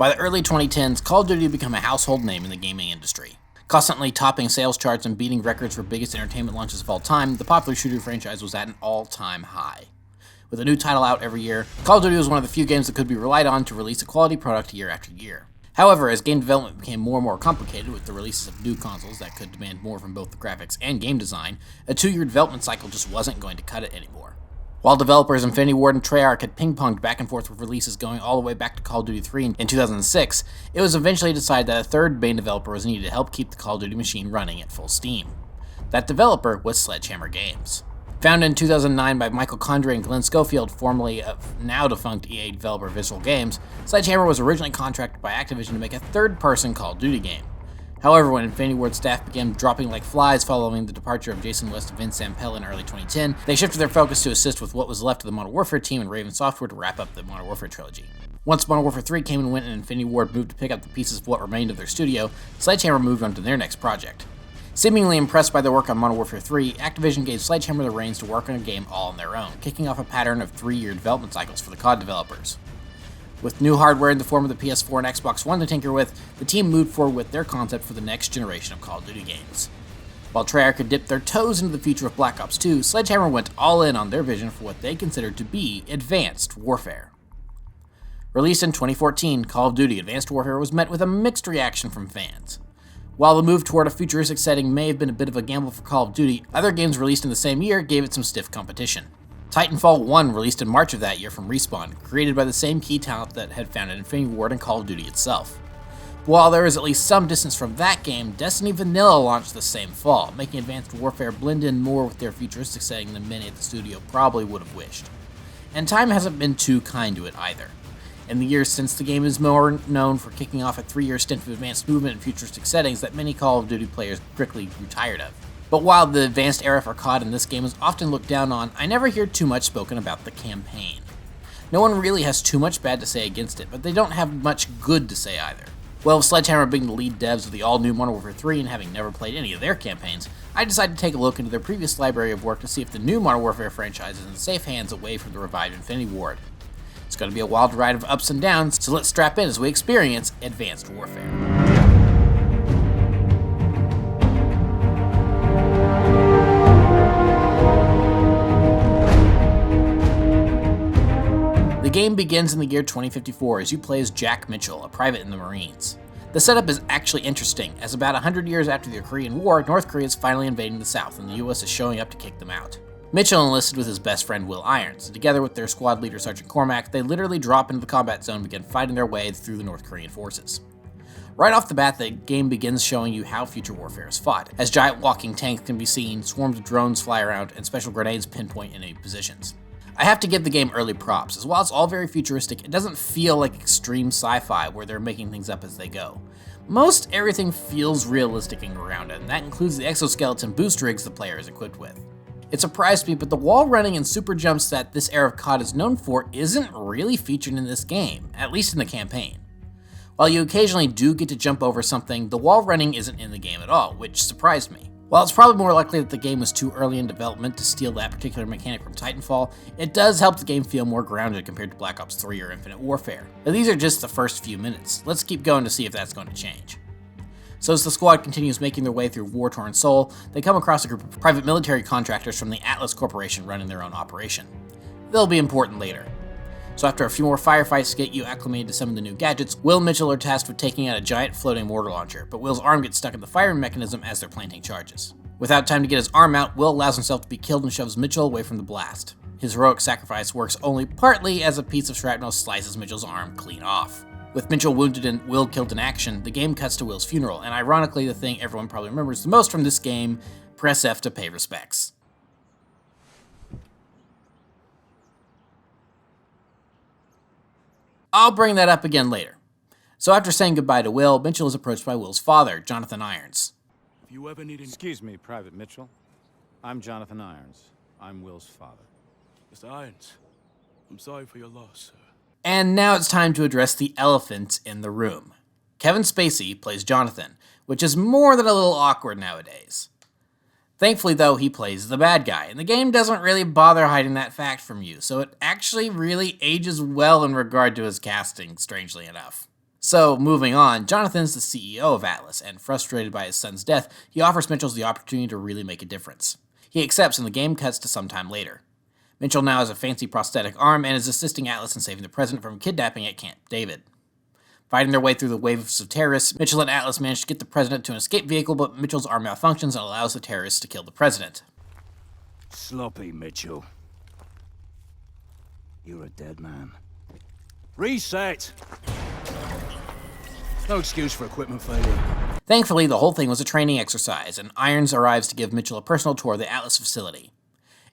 By the early 2010s, Call of Duty had become a household name in the gaming industry. Constantly topping sales charts and beating records for biggest entertainment launches of all time, the popular shooter franchise was at an all-time high. With a new title out every year, Call of Duty was one of the few games that could be relied on to release a quality product year after year. However, as game development became more and more complicated with the releases of new consoles that could demand more from both the graphics and game design, a 2-year development cycle just wasn't going to cut it anymore. While developers Infinity Ward and Treyarch had ping-ponged back and forth with releases going all the way back to Call of Duty 3 in 2006, it was eventually decided that a third main developer was needed to help keep the Call of Duty machine running at full steam. That developer was Sledgehammer Games. Founded in 2009 by Michael Condrey and Glenn Schofield, formerly of now-defunct EA developer Visual Games, Sledgehammer was originally contracted by Activision to make a third-person Call of Duty game. However, when Infinity Ward staff began dropping like flies following the departure of Jason West and Vince Zampella in early 2010, they shifted their focus to assist with what was left of the Modern Warfare team and Raven Software to wrap up the Modern Warfare trilogy. Once Modern Warfare 3 came and went and Infinity Ward moved to pick up the pieces of what remained of their studio, Sledgehammer moved on to their next project. Seemingly impressed by their work on Modern Warfare 3, Activision gave Sledgehammer the reins to work on a game all on their own, kicking off a pattern of 3-year development cycles for the CoD developers. With new hardware in the form of the PS4 and Xbox One to tinker with, the team moved forward with their concept for the next generation of Call of Duty games. While Treyarch had dipped their toes into the future of Black Ops 2, Sledgehammer went all in on their vision for what they considered to be advanced warfare. Released in 2014, Call of Duty Advanced Warfare was met with a mixed reaction from fans. While the move toward a futuristic setting may have been a bit of a gamble for Call of Duty, other games released in the same year gave it some stiff competition. Titanfall 1 released in March of that year from Respawn, created by the same key talent that had founded Infinity Ward and Call of Duty itself. While there is at least some distance from that game, Destiny Vanilla launched the same fall, making Advanced Warfare blend in more with their futuristic setting than many at the studio probably would have wished. And time hasn't been too kind to it either. In the years since, the game is more known for kicking off a 3-year stint of advanced movement in futuristic settings that many Call of Duty players quickly grew tired of. But while the advanced era for CoD in this game is often looked down on, I never hear too much spoken about the campaign. No one really has too much bad to say against it, but they don't have much good to say either. Well, with Sledgehammer being the lead devs of the all-new Modern Warfare 3 and having never played any of their campaigns, I decided to take a look into their previous library of work to see if the new Modern Warfare franchise is in safe hands away from the revived Infinity Ward. It's going to be a wild ride of ups and downs, so let's strap in as we experience Advanced Warfare. The game begins in the year 2054 as you play as Jack Mitchell, a private in the Marines. The setup is actually interesting, as about 100 years after the Korean War, North Korea is finally invading the South and the US is showing up to kick them out. Mitchell enlisted with his best friend Will Irons, and together with their squad leader Sergeant Cormack, they literally drop into the combat zone and begin fighting their way through the North Korean forces. Right off the bat, the game begins showing you how future warfare is fought, as giant walking tanks can be seen, swarms of drones fly around, and special grenades pinpoint enemy positions. I have to give the game early props, as while it's all very futuristic, it doesn't feel like extreme sci-fi where they're making things up as they go. Most everything feels realistic and grounded, and that includes the exoskeleton boost rigs the player is equipped with. It surprised me, but the wall running and super jumps that this era of CoD is known for isn't really featured in this game, at least in the campaign. While you occasionally do get to jump over something, the wall running isn't in the game at all, which surprised me. While it's probably more likely that the game was too early in development to steal that particular mechanic from Titanfall, it does help the game feel more grounded compared to Black Ops 3 or Infinite Warfare. But these are just the first few minutes. Let's keep going to see if that's going to change. So as the squad continues making their way through war-torn Seoul, they come across a group of private military contractors from the Atlas Corporation running their own operation. They'll be important later. So after a few more firefights to get you acclimated to some of the new gadgets, Will and Mitchell are tasked with taking out a giant floating mortar launcher, but Will's arm gets stuck in the firing mechanism as they're planting charges. Without time to get his arm out, Will allows himself to be killed and shoves Mitchell away from the blast. His heroic sacrifice works only partly as a piece of shrapnel slices Mitchell's arm clean off. With Mitchell wounded and Will killed in action, the game cuts to Will's funeral, and ironically the thing everyone probably remembers the most from this game, press F to pay respects. I'll bring that up again later. So after saying goodbye to Will, Mitchell is approached by Will's father, Johnathan Irons. If you ever need Excuse me, Private Mitchell. I'm Johnathan Irons. I'm Will's father. Mr. Irons, I'm sorry for your loss, sir. And now it's time to address the elephant in the room. Kevin Spacey plays Johnathan, which is more than a little awkward nowadays. Thankfully, though, he plays the bad guy, and the game doesn't really bother hiding that fact from you, so it actually really ages well in regard to his casting, strangely enough. So, moving on, Jonathan's the CEO of Atlas, and frustrated by his son's death, he offers Mitchell the opportunity to really make a difference. He accepts, and the game cuts to some time later. Mitchell now has a fancy prosthetic arm and is assisting Atlas in saving the president from kidnapping at Camp David. Fighting their way through the waves of terrorists, Mitchell and Atlas manage to get the president to an escape vehicle, but Mitchell's arm malfunctions and allows the terrorists to kill the president. Sloppy, Mitchell. You're a dead man. Reset! No excuse for equipment failure. Thankfully, the whole thing was a training exercise, and Irons arrives to give Mitchell a personal tour of the Atlas facility.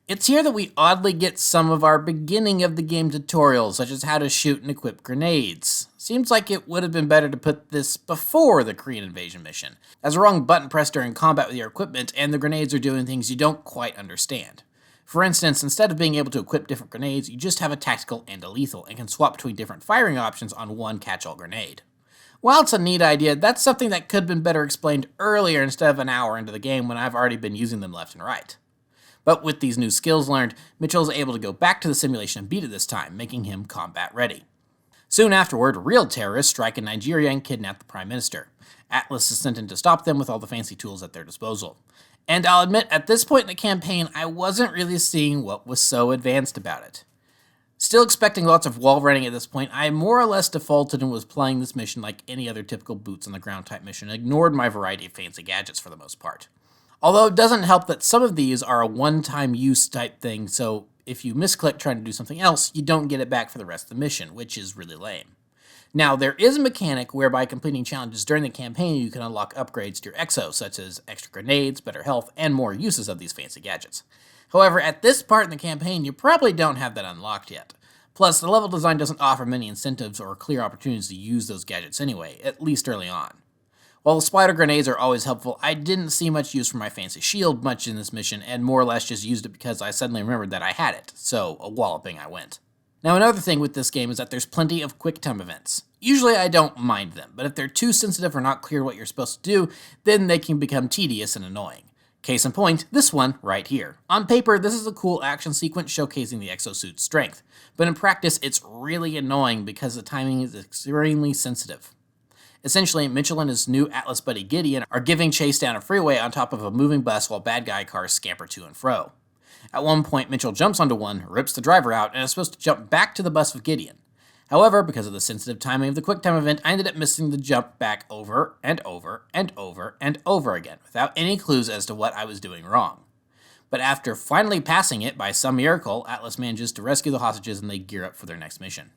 It's here that we oddly get some of our beginning of the game tutorials, such as how to shoot and equip grenades. Seems like it would have been better to put this before the Korean invasion mission, as a wrong button pressed during combat with your equipment and the grenades are doing things you don't quite understand. For instance, instead of being able to equip different grenades, you just have a tactical and a lethal, and can swap between different firing options on one catch-all grenade. While it's a neat idea, that's something that could have been better explained earlier instead of an hour into the game when I've already been using them left and right. But with these new skills learned, Mitchell is able to go back to the simulation and beat it this time, making him combat ready. Soon afterward, real terrorists strike in Nigeria and kidnap the Prime Minister. Atlas is sent in to stop them with all the fancy tools at their disposal. And I'll admit, at this point in the campaign, I wasn't really seeing what was so advanced about it. Still expecting lots of wall running at this point, I more or less defaulted and was playing this mission like any other typical boots on the ground type mission, and ignored my variety of fancy gadgets for the most part. Although it doesn't help that some of these are a one-time use type thing, so if you misclick trying to do something else, you don't get it back for the rest of the mission, which is really lame. Now, there is a mechanic whereby completing challenges during the campaign you can unlock upgrades to your exo, such as extra grenades, better health, and more uses of these fancy gadgets. However, at this part in the campaign, you probably don't have that unlocked yet. Plus, the level design doesn't offer many incentives or clear opportunities to use those gadgets anyway, at least early on. While the splatter grenades are always helpful, I didn't see much use for my fancy shield much in this mission, and more or less just used it because I suddenly remembered that I had it, so a walloping I went. Now, another thing with this game is that there's plenty of quick time events. Usually I don't mind them, but if they're too sensitive or not clear what you're supposed to do, then they can become tedious and annoying. Case in point, this one right here. On paper, this is a cool action sequence showcasing the exosuit's strength, but in practice, it's really annoying because the timing is extremely sensitive. Essentially, Mitchell and his new Atlas buddy Gideon are giving chase down a freeway on top of a moving bus while bad guy cars scamper to and fro. At one point, Mitchell jumps onto one, rips the driver out, and is supposed to jump back to the bus with Gideon. However, because of the sensitive timing of the QuickTime event, I ended up missing the jump back over and over and over and over again, without any clues as to what I was doing wrong. But after finally passing it by some miracle, Atlas manages to rescue the hostages and they gear up for their next mission.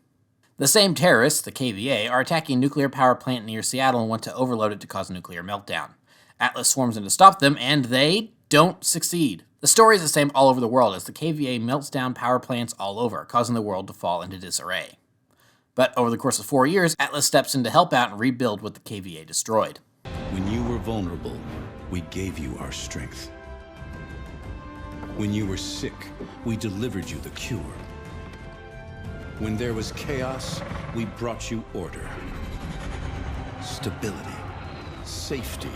The same terrorists, the KVA, are attacking a nuclear power plant near Seattle and want to overload it to cause a nuclear meltdown. Atlas swarms in to stop them, and they don't succeed. The story is the same all over the world as the KVA melts down power plants all over, causing the world to fall into disarray. But over the course of 4 years, Atlas steps in to help out and rebuild what the KVA destroyed. When you were vulnerable, we gave you our strength. When you were sick, we delivered you the cure. When there was chaos, we brought you order, stability, safety,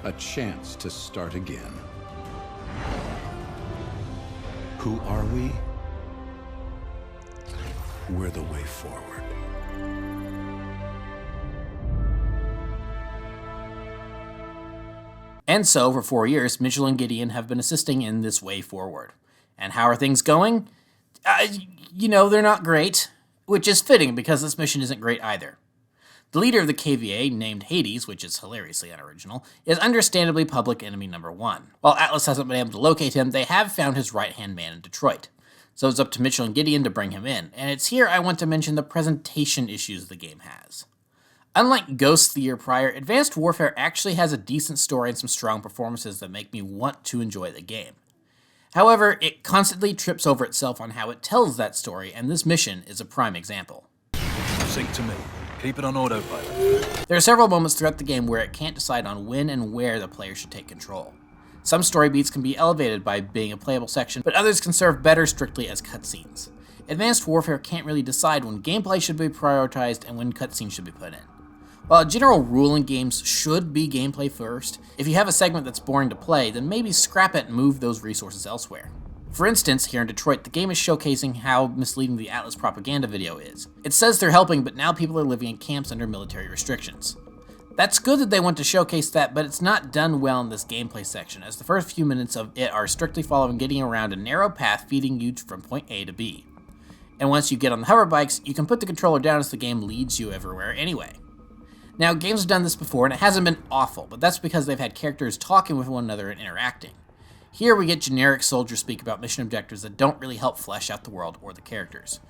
a chance to start again. Who are we? We're the way forward. And so, for 4 years, Mitchell and Gideon have been assisting in this way forward. And how are things going? They're not great, which is fitting because this mission isn't great either. The leader of the KVA, named Hades, which is hilariously unoriginal, is understandably public enemy number 1. While Atlas hasn't been able to locate him, they have found his right-hand man in Detroit. So it's up to Mitchell and Gideon to bring him in, and it's here I want to mention the presentation issues the game has. Unlike Ghosts the year prior, Advanced Warfare actually has a decent story and some strong performances that make me want to enjoy the game. However, it constantly trips over itself on how it tells that story, and this mission is a prime example. Sync to me. Keep it on autopilot. There are several moments throughout the game where it can't decide on when and where the player should take control. Some story beats can be elevated by being a playable section, but others can serve better strictly as cutscenes. Advanced Warfare can't really decide when gameplay should be prioritized and when cutscenes should be put in. While a general rule in games should be gameplay first, if you have a segment that's boring to play, then maybe scrap it and move those resources elsewhere. For instance, here in Detroit, the game is showcasing how misleading the Atlas propaganda video is. It says they're helping, but now people are living in camps under military restrictions. That's good that they want to showcase that, but it's not done well in this gameplay section, as the first few minutes of it are strictly following getting around a narrow path feeding you from point A to B. And once you get on the hover bikes, you can put the controller down as the game leads you everywhere anyway. Now, games have done this before, and it hasn't been awful, but that's because they've had characters talking with one another and interacting. Here we get generic soldier speak about mission objectives that don't really help flesh out the world or the characters.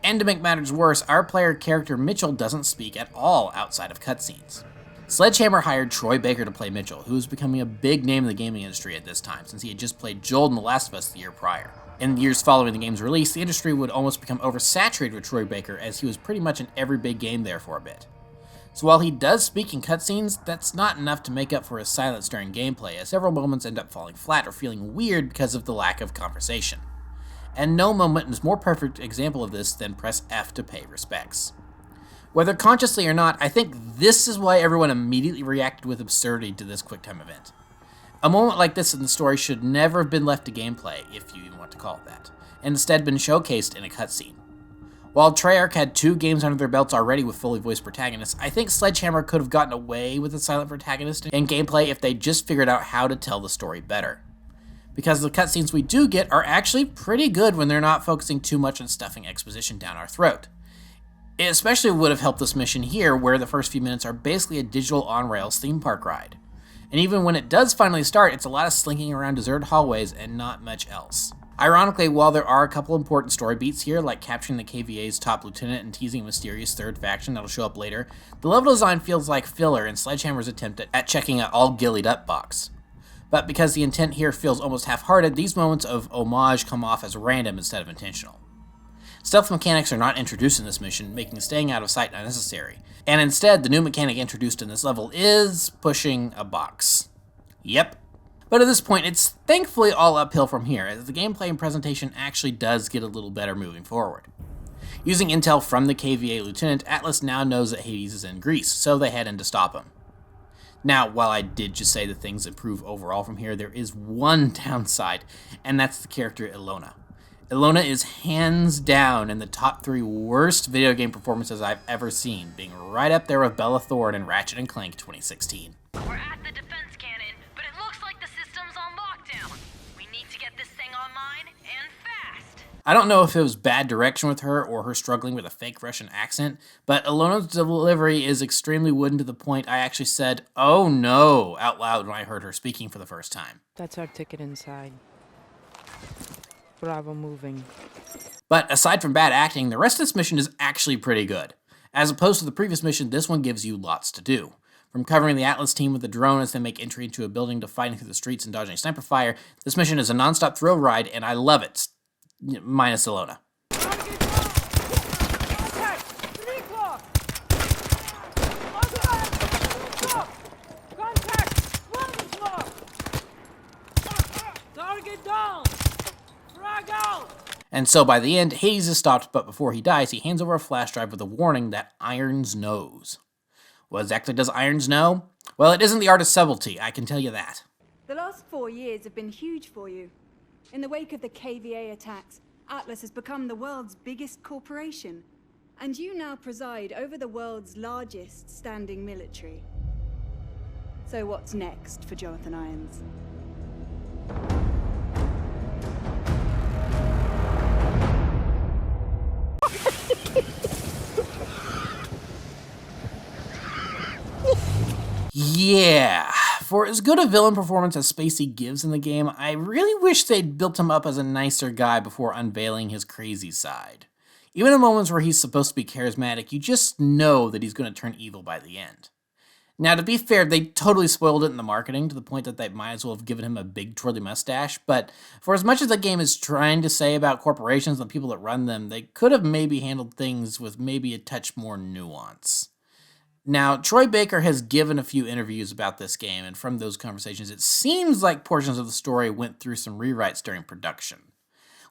And to make matters worse, our player character Mitchell doesn't speak at all outside of cutscenes. Sledgehammer hired Troy Baker to play Mitchell, who was becoming a big name in the gaming industry at this time, since he had just played Joel in The Last of Us the year prior. In the years following the game's release, the industry would almost become oversaturated with Troy Baker, as he was pretty much in every big game there for a bit. So while he does speak in cutscenes, that's not enough to make up for his silence during gameplay, as several moments end up falling flat or feeling weird because of the lack of conversation. And no moment is a more perfect example of this than press F to pay respects. Whether consciously or not, I think this is why everyone immediately reacted with absurdity to this QuickTime event. A moment like this in the story should never have been left to gameplay, if you even want to call it that, and instead been showcased in a cutscene. While Treyarch had 2 games under their belts already with fully voiced protagonists, I think Sledgehammer could have gotten away with a silent protagonist in gameplay if they just figured out how to tell the story better. Because the cutscenes we do get are actually pretty good when they're not focusing too much on stuffing exposition down our throat. It especially would have helped this mission here, where the first few minutes are basically a digital on-rails theme park ride. And even when it does finally start, it's a lot of slinking around deserted hallways and not much else. Ironically, while there are a couple important story beats here, like capturing the KVA's top lieutenant and teasing a mysterious third faction that'll show up later, the level design feels like filler in Sledgehammer's attempt at checking an all-gillied-up box. But because the intent here feels almost half-hearted, these moments of homage come off as random instead of intentional. Stealth mechanics are not introduced in this mission, making staying out of sight unnecessary, and instead the new mechanic introduced in this level is pushing a box. Yep. But at this point, it's thankfully all uphill from here, as the gameplay and presentation actually does get a little better moving forward. Using intel from the KVA lieutenant, Atlas now knows that Hades is in Greece, so they head in to stop him. Now, while I did just say that things improve overall from here, there is one downside, and that's the character Ilona. Ilona is hands down in the top 3 worst video game performances I've ever seen, being right up there with Bella Thorne in Ratchet & Clank 2016. We're at the defense cannon, but it looks like the system's on lockdown. We need to get this thing online, and fast. I don't know if it was bad direction with her or her struggling with a fake Russian accent, but Ilona's delivery is extremely wooden to the point I actually said, "Oh no," out loud when I heard her speaking for the first time. That's our ticket inside. Bravo moving. But aside from bad acting, the rest of this mission is actually pretty good. As opposed to the previous mission, this one gives you lots to do. From covering the Atlas team with a drone as they make entry into a building to fighting through the streets and dodging sniper fire, this mission is a non-stop thrill ride, and I love it. Minus Ilona. And so by the end, Hades is stopped, but before he dies, he hands over a flash drive with a warning that Irons knows. What exactly does Irons know? Well, it isn't the art of subtlety, I can tell you that. The last 4 years have been huge for you. In the wake of the KVA attacks, Atlas has become the world's biggest corporation. And you now preside over the world's largest standing military. So what's next for Johnathan Irons? Yeah, for as good a villain performance as Spacey gives in the game, I really wish they'd built him up as a nicer guy before unveiling his crazy side. Even in moments where he's supposed to be charismatic, you just know that he's going to turn evil by the end. Now, to be fair, they totally spoiled it in the marketing to the point that they might as well have given him a big twirly mustache, but for as much as the game is trying to say about corporations and the people that run them, they could have maybe handled things with maybe a touch more nuance. Now, Troy Baker has given a few interviews about this game, and from those conversations, it seems like portions of the story went through some rewrites during production.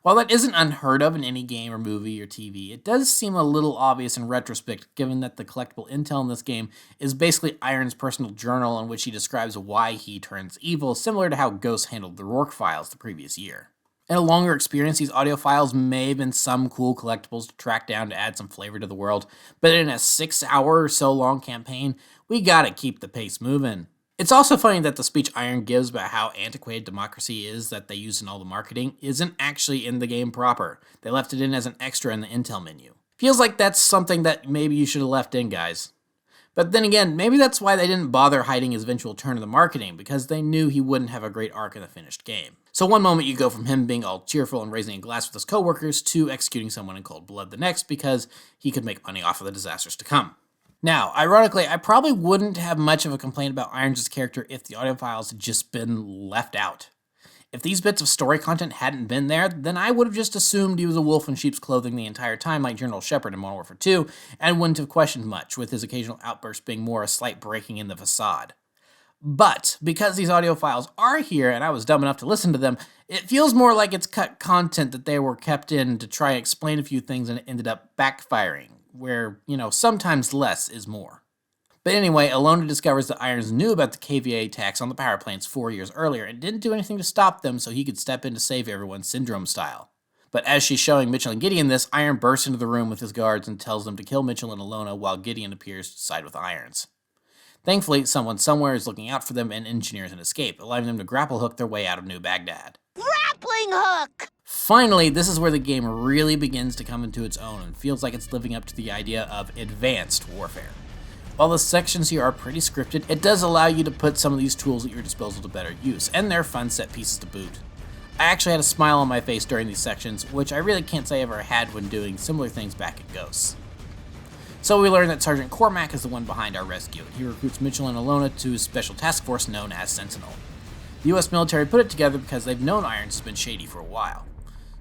While that isn't unheard of in any game or movie or TV, it does seem a little obvious in retrospect, given that the collectible intel in this game is basically Iron's personal journal in which he describes why he turns evil, similar to how Ghost handled the Rourke files the previous year. In a longer experience, these audio files may have been some cool collectibles to track down to add some flavor to the world, but in a 6-hour or so long campaign, we gotta keep the pace moving. It's also funny that the speech Iron gives about how antiquated democracy is that they use in all the marketing isn't actually in the game proper. They left it in as an extra in the intel menu. Feels like that's something that maybe you should have left in, guys. But then again, maybe that's why they didn't bother hiding his eventual turn in the marketing, because they knew he wouldn't have a great arc in the finished game. So one moment you go from him being all cheerful and raising a glass with his coworkers to executing someone in cold blood the next because he could make money off of the disasters to come. Now, ironically, I probably wouldn't have much of a complaint about Irons' character if the audio files had just been left out. If these bits of story content hadn't been there, then I would have just assumed he was a wolf in sheep's clothing the entire time like General Shepard in Modern Warfare 2, and wouldn't have questioned much, with his occasional outburst being more a slight breaking in the facade. But, because these audio files are here and I was dumb enough to listen to them, it feels more like it's cut content that they were kept in to try and explain a few things and it ended up backfiring, where, sometimes less is more. But anyway, Alona discovers that Irons knew about the KVA attacks on the power plants 4 years earlier and didn't do anything to stop them so he could step in to save everyone Syndrome style. But as she's showing Mitchell and Gideon this, Iron bursts into the room with his guards and tells them to kill Mitchell and Alona while Gideon appears to side with Irons. Thankfully, someone somewhere is looking out for them and engineers an escape, allowing them to grapple hook their way out of New Baghdad. Grappling hook! Finally, this is where the game really begins to come into its own and feels like it's living up to the idea of advanced warfare. While the sections here are pretty scripted, it does allow you to put some of these tools at your disposal to better use, and they're fun set pieces to boot. I actually had a smile on my face during these sections, which I really can't say I ever had when doing similar things back at Ghosts. So we learn that Sergeant Cormac is the one behind our rescue, and he recruits Mitchell and Alona to his special task force known as Sentinel. The US military put it together because they've known Irons has been shady for a while.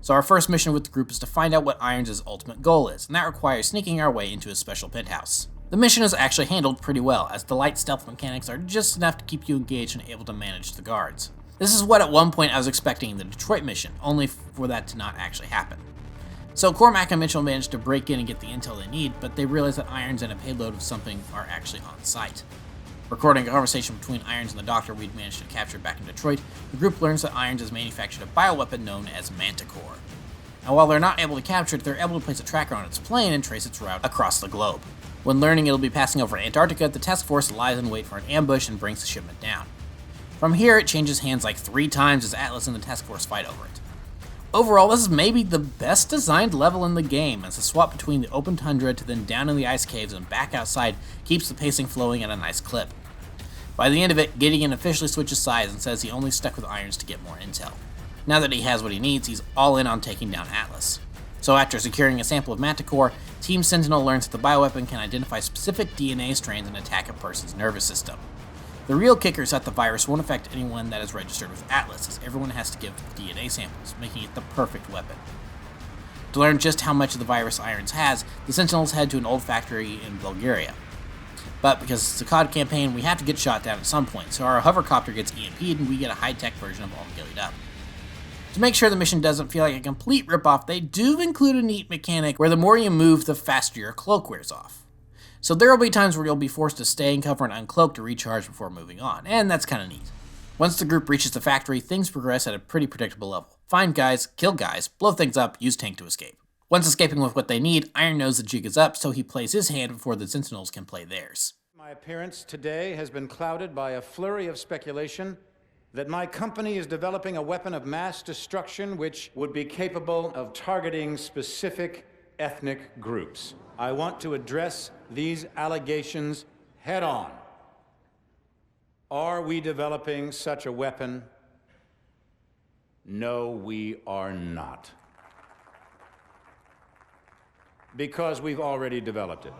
So our first mission with the group is to find out what Irons' ultimate goal is, and that requires sneaking our way into his special penthouse. The mission is actually handled pretty well, as the light stealth mechanics are just enough to keep you engaged and able to manage the guards. This is what at one point I was expecting in the Detroit mission, only for that to not actually happen. So Cormac and Mitchell manage to break in and get the intel they need, but they realize that Irons and a payload of something are actually on site. Recording a conversation between Irons and the doctor we'd managed to capture back in Detroit, the group learns that Irons has manufactured a bioweapon known as Manticore. And while they're not able to capture it, they're able to place a tracker on its plane and trace its route across the globe. When learning it'll be passing over Antarctica, the task force lies in wait for an ambush and brings the shipment down. From here, it changes hands like 3 times as Atlas and the task force fight over it. Overall, this is maybe the best designed level in the game, as the swap between the open tundra to then down in the ice caves and back outside keeps the pacing flowing at a nice clip. By the end of it, Gideon officially switches sides and says he only stuck with Irons to get more intel. Now that he has what he needs, he's all in on taking down Atlas. So after securing a sample of Manticore, Team Sentinel learns that the bioweapon can identify specific DNA strains and attack a person's nervous system. The real kicker is that the virus won't affect anyone that is registered with Atlas, as everyone has to give DNA samples, making it the perfect weapon. To learn just how much of the virus Irons has, the Sentinels head to an old factory in Bulgaria. But because it's a CoD campaign, we have to get shot down at some point, so our hovercopter gets EMP'd and we get a high-tech version of All Gillied Up. To make sure the mission doesn't feel like a complete ripoff, they do include a neat mechanic where the more you move, the faster your cloak wears off. So there will be times where you'll be forced to stay in cover and uncloak to recharge before moving on, and that's kinda neat. Once the group reaches the factory, things progress at a pretty predictable level. Find guys, kill guys, blow things up, use tank to escape. Once escaping with what they need, Iron knows the jig is up, so he plays his hand before the Sentinels can play theirs. My appearance today has been clouded by a flurry of speculation that my company is developing a weapon of mass destruction which would be capable of targeting specific ethnic groups. I want to address these allegations head on. Are we developing such a weapon? No, we are not. Because we've already developed it.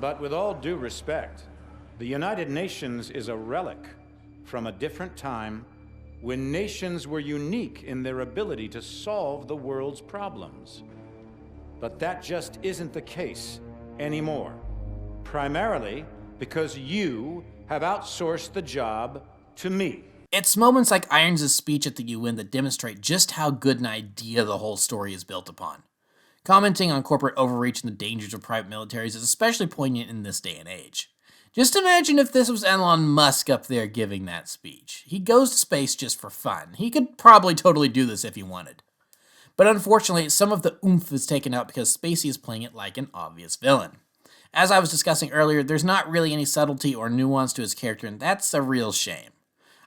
But with all due respect, the United Nations is a relic from a different time when nations were unique in their ability to solve the world's problems. But that just isn't the case anymore. Primarily because you have outsourced the job to me. It's moments like Irons' speech at the UN that demonstrate just how good an idea the whole story is built upon. Commenting on corporate overreach and the dangers of private militaries is especially poignant in this day and age. Just imagine if this was Elon Musk up there giving that speech. He goes to space just for fun. He could probably totally do this if he wanted. But unfortunately, some of the oomph is taken out because Spacey is playing it like an obvious villain. As I was discussing earlier, there's not really any subtlety or nuance to his character, and that's a real shame.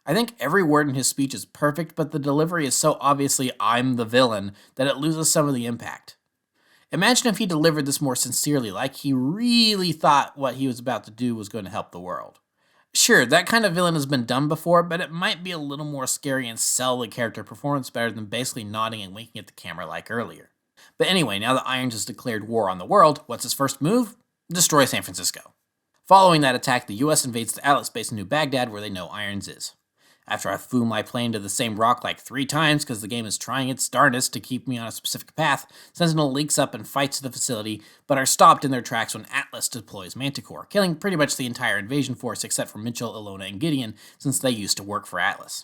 I think every word in his speech is perfect, but the delivery is so obviously I'm the villain that it loses some of the impact. Imagine if he delivered this more sincerely, like he really thought what he was about to do was going to help the world. Sure, that kind of villain has been done before, but it might be a little more scary and sell the character performance better than basically nodding and winking at the camera like earlier. But anyway, now that Irons has declared war on the world, what's his first move? Destroy San Francisco. Following that attack, the US invades the Atlas base in New Baghdad where they know Irons is. After I flew my plane to the same rock like 3 times because the game is trying its darndest to keep me on a specific path, Sentinel leaks up and fights to the facility, but are stopped in their tracks when Atlas deploys Manticore, killing pretty much the entire invasion force except for Mitchell, Ilona, and Gideon, since they used to work for Atlas.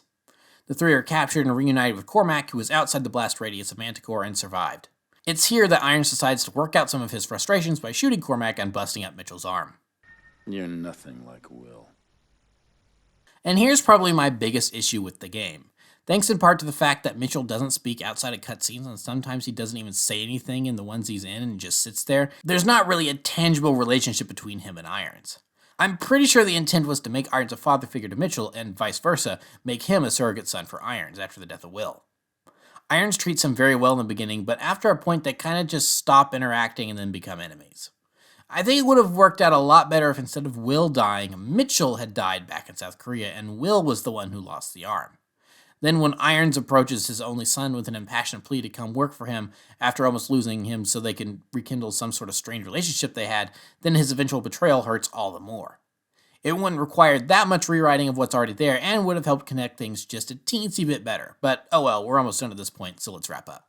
The 3 are captured and reunited with Cormac, who was outside the blast radius of Manticore and survived. It's here that Irons decides to work out some of his frustrations by shooting Cormac and busting up Mitchell's arm. You're nothing like Will. And here's probably my biggest issue with the game. Thanks in part to the fact that Mitchell doesn't speak outside of cutscenes, and sometimes he doesn't even say anything in the ones he's in and just sits there, there's not really a tangible relationship between him and Irons. I'm pretty sure the intent was to make Irons a father figure to Mitchell, and vice versa, make him a surrogate son for Irons after the death of Will. Irons treats him very well in the beginning, but after a point they kind of just stop interacting and then become enemies. I think it would have worked out a lot better if instead of Will dying, Mitchell had died back in South Korea, and Will was the one who lost the arm. Then when Irons approaches his only son with an impassioned plea to come work for him after almost losing him so they can rekindle some sort of strained relationship they had, then his eventual betrayal hurts all the more. It wouldn't require that much rewriting of what's already there and would have helped connect things just a teensy bit better, but oh well, we're almost done at this point, so let's wrap up.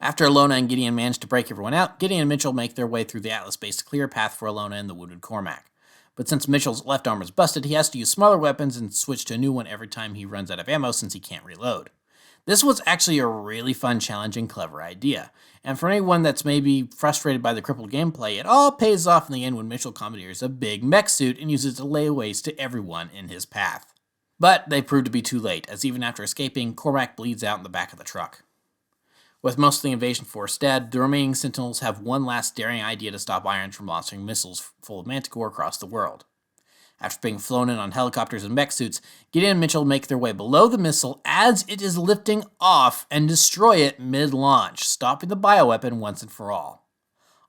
After Ilona and Gideon manage to break everyone out, Gideon and Mitchell make their way through the Atlas base to clear a path for Ilona and the wounded Cormac. But since Mitchell's left arm is busted, he has to use smaller weapons and switch to a new one every time he runs out of ammo since he can't reload. This was actually a really fun challenge and clever idea, and for anyone that's maybe frustrated by the crippled gameplay, it all pays off in the end when Mitchell commandeers a big mech suit and uses it to lay waste to everyone in his path. But they prove to be too late, as even after escaping, Cormac bleeds out in the back of the truck. With most of the invasion force dead, the remaining Sentinels have one last daring idea to stop Irons from launching missiles full of Manticore across the world. After being flown in on helicopters and mech suits, Gideon and Mitchell make their way below the missile as it is lifting off and destroy it mid-launch, stopping the bioweapon once and for all.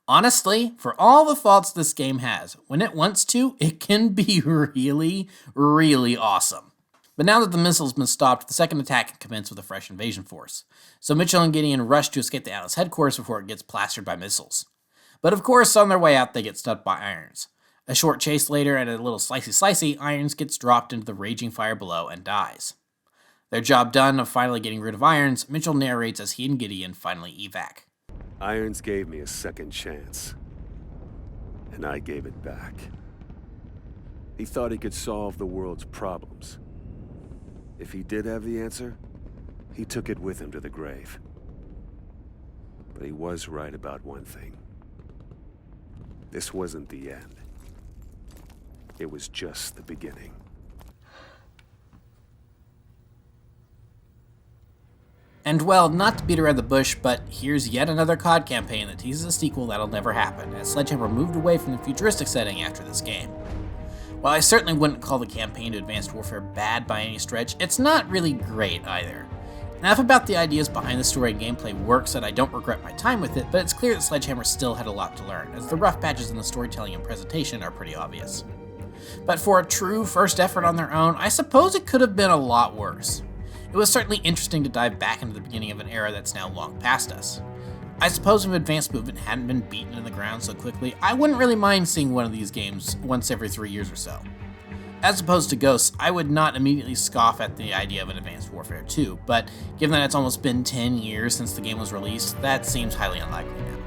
Honestly, for all the faults this game has, when it wants to, it can be really, really awesome. But now that the missile's been stopped, the second attack can commence with a fresh invasion force. So Mitchell and Gideon rush to escape the Atlas headquarters before it gets plastered by missiles. But of course, on their way out, they get stuck by Irons. A short chase later, and a little slicey, Irons gets dropped into the raging fire below and dies. Their job done of finally getting rid of Irons, Mitchell narrates as he and Gideon finally evac. Irons gave me a second chance, and I gave it back. He thought he could solve the world's problems. If he did have the answer, he took it with him to the grave. But he was right about one thing. This wasn't the end. It was just the beginning. And well, not to beat around the bush, but here's yet another CoD campaign that teases a sequel that'll never happen, as Sledgehammer moved away from the futuristic setting after this game. While I certainly wouldn't call the campaign to Advanced Warfare bad by any stretch, it's not really great either. Enough about the ideas behind the story and gameplay works that I don't regret my time with it, but it's clear that Sledgehammer still had a lot to learn, as the rough patches in the storytelling and presentation are pretty obvious. But for a true first effort on their own, I suppose it could have been a lot worse. It was certainly interesting to dive back into the beginning of an era that's now long past us. I suppose if Advanced Movement hadn't been beaten in the ground so quickly, I wouldn't really mind seeing one of these games once every 3 years or so. As opposed to Ghosts, I would not immediately scoff at the idea of an Advanced Warfare 2, but given that it's almost been 10 years since the game was released, that seems highly unlikely now.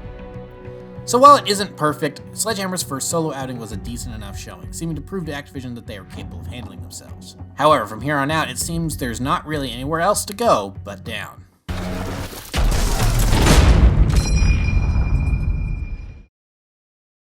So while it isn't perfect, Sledgehammer's first solo outing was a decent enough showing, seeming to prove to Activision that they are capable of handling themselves. However, from here on out, it seems there's not really anywhere else to go but down.